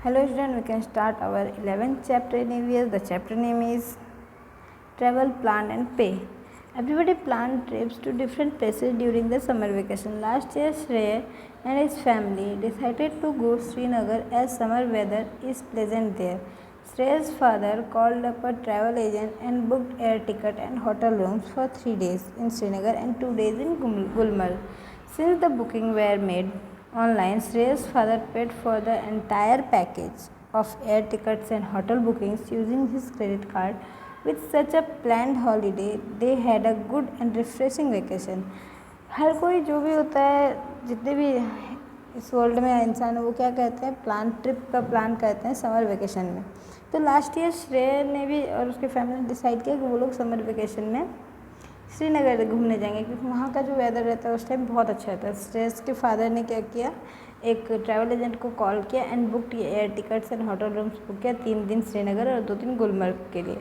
Hello students, we can start our 11th chapter in EVS. The chapter name is Travel, Plan and Pay. Everybody planned trips to different places during the summer vacation. Last year, Shreya and his family decided to go Srinagar as summer weather is pleasant there. Shreya's father called up a travel agent and booked air ticket and hotel rooms for 3 days in Srinagar and 2 days in Gulmarg. Since the booking were made online, Shreya's father paid for the entire package of air tickets and hotel bookings using his credit card. With such a planned holiday, they had a good and refreshing vacation. हर कोई जो भी होता है, जितने भी इस world में इंसान है, वो क्या कहते हैं, ट्रिप का प्लान करते हैं समर वेकेशन में. तो लास्ट ईयर श्रेय ने भी और उसके फैमिली ने डिसाइड किया कि वो लोग समर वेकेशन में श्रीनगर घूमने जाएंगे, क्योंकि वहाँ का जो वेदर रहता है उस टाइम बहुत अच्छा रहता है. श्रेयस के फादर ने क्या किया, एक ट्रैवल एजेंट को कॉल किया and book air tickets and hotel rooms book किया 3 दिन श्रीनगर और 2 दिन गुलमर्ग के लिए.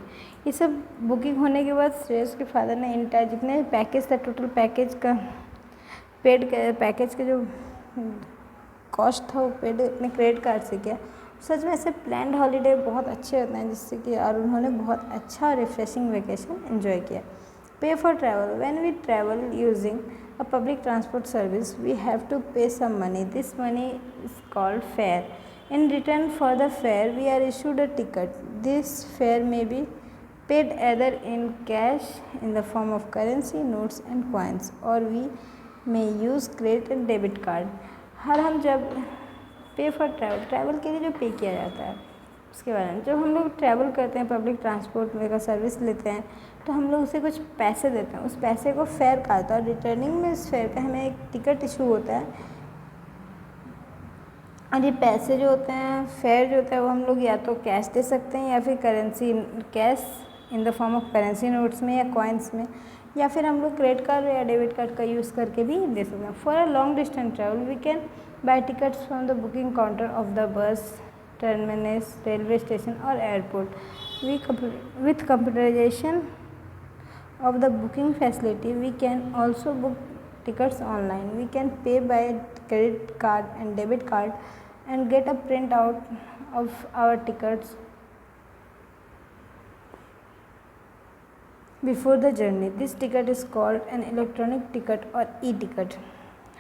ये सब बुकिंग होने के बाद श्रेयस के फादर ने इंटायर जितने पैकेज था, टोटल पैकेज का पेड पैकेज का जो कॉस्ट था वो पेड अपने क्रेडिट कार्ड से किया. सच में ऐसे प्लान्ड हॉलीडे बहुत अच्छे होते हैं, जिससे कि और उन्होंने बहुत अच्छा रिफ्रेशिंग वेकेशन एंजॉय किया. Pay for travel. When we travel using a public transport service, we have to pay some money. This money is called fare. In return for the fare, we are issued a ticket. This fare may be paid either in cash in the form of currency, notes and coins, or we may use credit and debit card. हम जब पे for travel के लिए जो पे किया जाता है उसके बारे में, जब हम लोग ट्रैवल करते हैं, पब्लिक ट्रांसपोर्ट में का सर्विस लेते हैं, तो हम लोग उसे कुछ पैसे देते हैं. उस पैसे को फेयर कहा जाता है और रिटर्निंग में इस फेयर का हमें एक टिकट इशू होता है. और ये पैसे जो होते हैं, फेयर जो होता है, वो हम लोग या तो कैश दे सकते हैं या फिर currency cash in the form of currency notes में या कॉइन्स में, या फिर हम लोग क्रेडिट कार्ड या डेबिट कार्ड का यूज़ करके भी दे सकते हैं. For a long distance travel we can buy tickets from the booking counter of the bus terminus, railway station or airport. With computerization of the booking facility, we can also book tickets online. We can pay by credit card and debit card and get a printout of our tickets before the journey. This ticket is called an electronic ticket or e-ticket.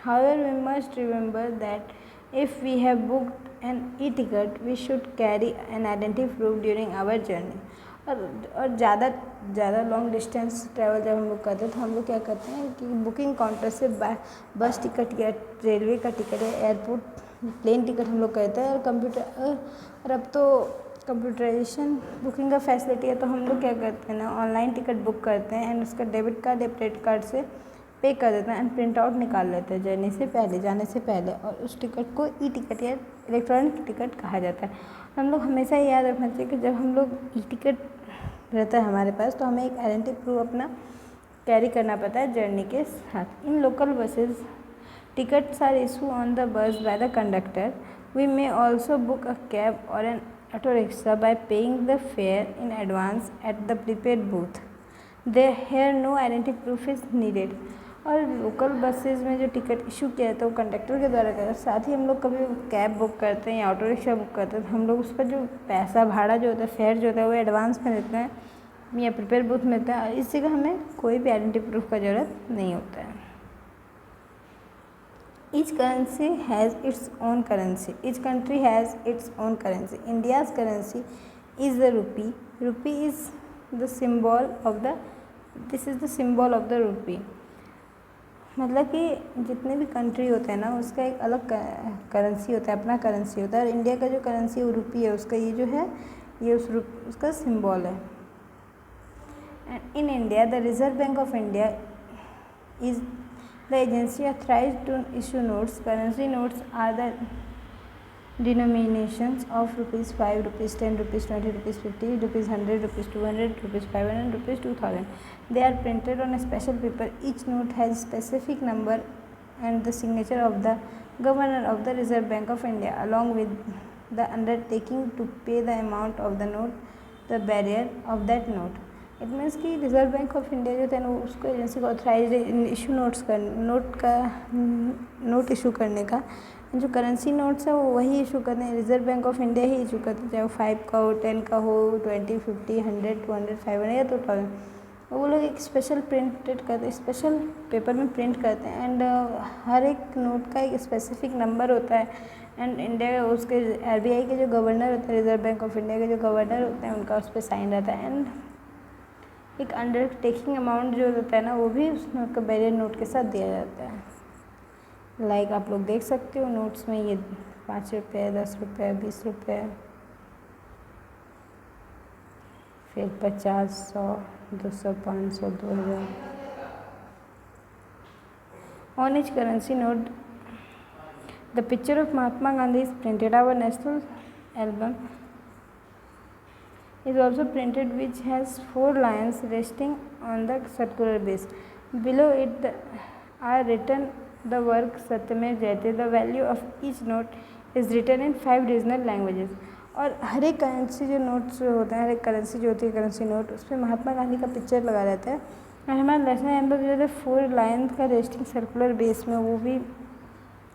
However, we must remember that if we have booked an e-ticket, we should carry an identity proof during our journey. और ज़्यादा long distance travel जब हम लोग करते हैं तो हम लोग क्या करते हैं कि बुकिंग काउंटर से बस टिकट या रेलवे का टिकट या एयरपोर्ट प्लेन टिकट हम लोग करते हैं. और अब तो कंप्यूटराइजेशन बुकिंग का फैसिलिटी है, तो हम लोग क्या करते हैं ना, ऑनलाइन टिकट बुक करते हैं एंड उसका डेबिट कार्ड या क्रेडिट कार्ड से पे कर देते हैं एंड प्रिंट आउट निकाल लेते हैं जाने से पहले. और उस टिकट को ई टिकट या इलेक्ट्रॉनिक टिकट कहा जाता है. हम लोग हमेशा याद रखना चाहिए कि जब हम लोग ई टिकट रहता है हमारे पास, तो हमें एक आइडेंटिटी प्रूफ अपना कैरी करना पड़ता है जर्नी के साथ. In local buses tickets are issued on the bus by the conductor. We may also book a cab or an auto rickshaw by paying the fare in advance at the prepaid booth. Here no identity proof is needed. और local buses में जो ticket issue किया जाता है वो conductor के द्वारा करता है. साथ ही हम लोग कभी कैब बुक करते हैं या ऑटो रिक्शा बुक करते हैं तो हम लोग उसका जो पैसा भाड़ा जो होता है, फेयर जो होता है, वो एडवांस में देते हैं या प्रीपेड बूथ में देते हैं. इससे का हमें कोई भी आइडेंटिटी प्रूफ का ज़रूरत नहीं होता है. Each country has its own currency. Each country has its own currency. India's currency is the rupee. Rupee is the symbol of the. This is the symbol of the rupee. मतलब कि जितने भी country होते हैं ना, उसका एक अलग करेंसी होता है, अपना करेंसी होता है. और इंडिया का जो करेंसी वो रुपी है, उसका ये जो है ये उसका सिंबल है. And in India the Reserve Bank of India is the agency authorised to issue notes. Currency notes are the denominations of rupees 5, rupees 10, rupees 20, rupees 50, rupees 100, rupees 200, rupees 500, rupees 2000. They are printed on a special paper. Each note has specific number and the signature of the governor of the Reserve Bank of India, along with the undertaking to pay the amount of the note, the bearer of that note. It means कि reserve Bank of India जो था ना, उसको agency को authorise issue note issue करने का जो currency notes है वो वही इशू करते हैं, reserve Bank of India he issue करते हैं, चाहे वो 5 का हो, 10 का हो, 20, 50, 100, 200, 500 या तो 1000। वो लोग एक स्पेशल प्रिंटेड करते हैं, स्पेशल पेपर में प्रिंट करते हैं एंड हर एक नोट का एक स्पेसिफिक नंबर होता है एंड इंडिया उसके RBI के जो गवर्नर होते हैं, रिजर्व बैंक ऑफ इंडिया के जो गवर्नर होते हैं, उनका उस पर साइन रहता है एंड एक अंडरटेकिंग अमाउंट जो होता है ना वो भी उस नोट का बैरियर नोट के साथ दिया जाता है। लाइक आप लोग देख सकते हो नोट्स में ये 5 रुपये, 10 रुपये, 20 रुपये, फिर 50, 100, 200, 500, 2000। On each currency note, the picture of Mahatma Gandhi is printed. Our national album is also printed, which has 4 lions resting on the circular base. Below it are written the work Satyamev Jayate. The value of each note is written in 5 regional languages. और हर एक currency जो notes होते हैं, हर एक currency जो होती है currency note, उस पर महात्मा गांधी का पिक्चर लगा रहता है और हमारा नेशनल एम्बलम जो है 4 लाइन का रेस्टिंग सर्कुलर बेस में वो भी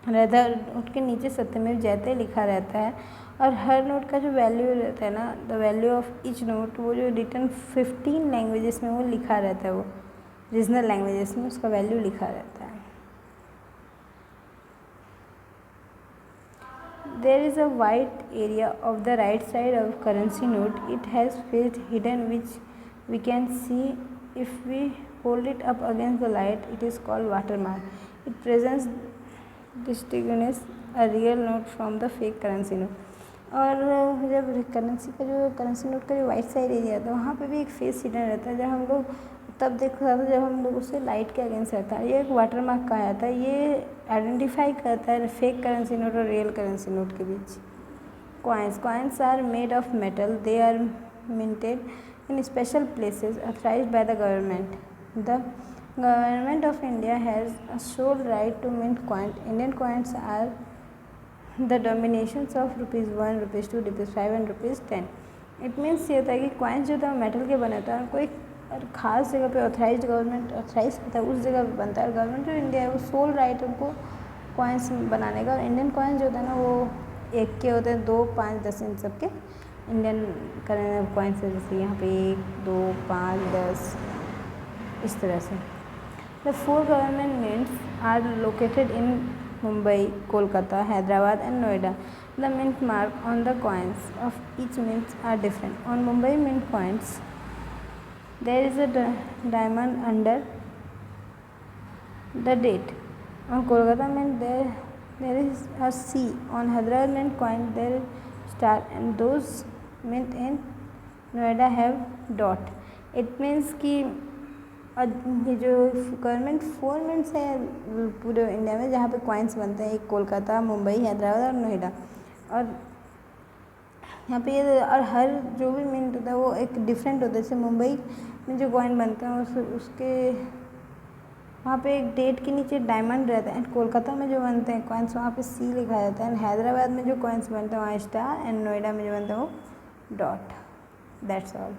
रहता है, उसके नीचे सत्यमेव जयते लिखा रहता है और हर नोट का जो वैल्यू रहता है ना, the value of each note, वो जो रिटर्न 15 लैंग्वेजेस में वो लिखा रहता है, वो रीजनल लैंग्वेजेस में उसका वैल्यू लिखा रहता है। There is a white area of the right side of currency note. It has fields hidden which we can see if we hold it up against the light. It is called watermark. It presents distinguishes a real note from the fake currency note. और जब currency note का जो white side area था वहाँ पे भी एक face hidden रहता है, जब हम लोग तब देखा था जब हम लोग उससे लाइट के अगेंस्ट रहता है। ये एक वाटर मार्क कहा जाता है, ये आइडेंटिफाई करता है फेक करेंसी नोट और रियल करेंसी नोट के बीच। Coins are made of metal, they are minted in special places authorised by the government. The government of India has a sole right to mint coin. Indian coins are the dominations of ₹1, ₹2, ₹5 and ₹10। It means ये होता है कि coins जो होता है metal के बने होता है, कोई और ख़ास जगह पे ऑथराइज गवर्नमेंट ऑथराइज करता है, उस जगह पे बनता है। और गवर्नमेंट ऑफ इंडिया है वो सोल राइट उनको कॉइन्स बनाने का। और इंडियन कॉइन्स जो होता है ना वो 1 के होते हैं, 2, 5, 10 इन सब के इंडियन कॉइन्स है, जैसे यहाँ पे 1, 2, 5, 10 इस तरह से। The 4 government mints are located in Mumbai, Kolkata, Hyderabad and Noida. The mint mark on the coins of each mints are different. On Mumbai mint coins there is a diamond under the date. On Kolkata mint there is a C. On Hyderabad mint coin there is star, and those mint in Noida have dot. It means कि ये जो government 4 mints है पूरे India में जहाँ पे coins बनते हैं, एक कोलकाता, मुंबई, हैदराबाद और नोएडा। और यहाँ पे और हर जो भी मिंट होता है वो एक डिफरेंट होता है। जैसे मुंबई में जो कॉइन बनते हैं उसके वहाँ पे एक डेट के नीचे डायमंड रहता है। एंड कोलकाता में जो बनते हैं कॉइन्स वहाँ पे C लिखा जाता है। एंड हैदराबाद में जो कॉइन्स बनते हैं वहाँ स्टार, एंड नोएडा में जो बनते हैं वो डॉट। That's all.